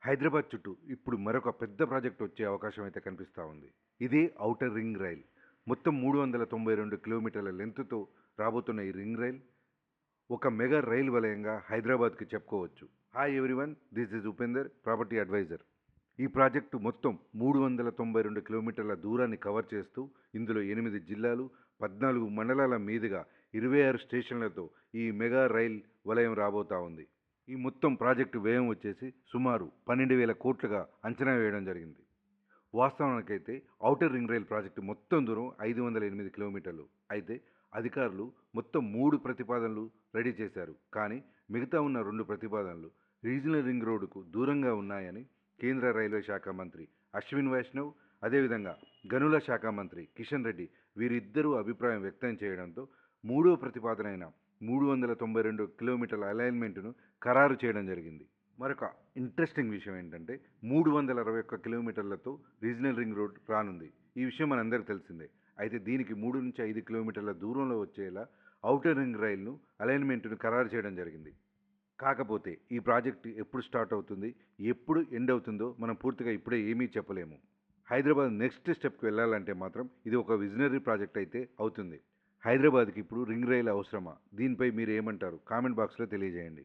హైదరాబాద్ చుట్టూ ఇప్పుడు మరొక పెద్ద ప్రాజెక్ట్ వచ్చే అవకాశం అయితే కనిపిస్తూ ఉంది. ఇదే ఔటర్ రింగ్ రైల్. మొత్తం 392 కిలోమీటర్ల లెంత్తో రాబోతున్న ఈ రింగ్ రైల్ ఒక మెగా రైల్ వలయంగా హైదరాబాద్కి చెప్పుకోవచ్చు. Hi everyone, this is Upender, property adviser. ఈ ప్రాజెక్టు మొత్తం 392 కిలోమీటర్ల దూరాన్ని కవర్ చేస్తూ ఇందులో 8 జిల్లాలు, 14 మండలాల మీదుగా 26 స్టేషన్లతో ఈ మెగా రైల్ వలయం రాబోతా ఉంది. ఈ మొత్తం ప్రాజెక్టు వ్యయం వచ్చేసి సుమారు 12,000 కోట్లుగా అంచనా వేయడం జరిగింది. వాస్తవానికైతే ఔటర్ రింగ్ రైల్ ప్రాజెక్టు మొత్తం దూరం 508 కిలోమీటర్లు. అయితే అధికారులు మొత్తం 3 ప్రతిపాదనలు రెడీ చేశారు. కానీ మిగతా ఉన్న 2 ప్రతిపాదనలు రీజనల్ రింగ్ రోడ్డుకు దూరంగా ఉన్నాయని కేంద్ర రైల్వే శాఖ మంత్రి అశ్విన్ వైష్ణవ్, అదేవిధంగా గనుల శాఖ మంత్రి కిషన్ రెడ్డి వీరిద్దరూ అభిప్రాయం వ్యక్తం చేయడంతో మూడో ప్రతిపాదన అయిన 392 కిలోమీటర్ల అలైన్మెంట్ను ఖరారు చేయడం జరిగింది. మరొక ఇంట్రెస్టింగ్ విషయం ఏంటంటే 361 కిలోమీటర్లతో రీజనల్ రింగ్ రోడ్ రానుంది. ఈ విషయం మనందరికీ తెలిసిందే. అయితే దీనికి 3 నుంచి 5 కిలోమీటర్ల దూరంలో వచ్చేలా ఔటర్ రింగ్ రైల్ను అలైన్మెంట్ను ఖరారు చేయడం జరిగింది. కాకపోతే ఈ ప్రాజెక్టు ఎప్పుడు స్టార్ట్ అవుతుంది, ఎప్పుడు ఎండ్ అవుతుందో మనం పూర్తిగా ఇప్పుడే ఏమీ చెప్పలేము. హైదరాబాద్ నెక్స్ట్ స్టెప్కి వెళ్ళాలంటే మాత్రం ఇది ఒక విజనరీ ప్రాజెక్ట్ అయితే అవుతుంది. హైదరాబాద్కి ఇప్పుడు రింగ్ రైల్ అవసరమా? దీనిపై మీరు ఏమంటారు? కామెంట్ బాక్స్లో తెలియజేయండి.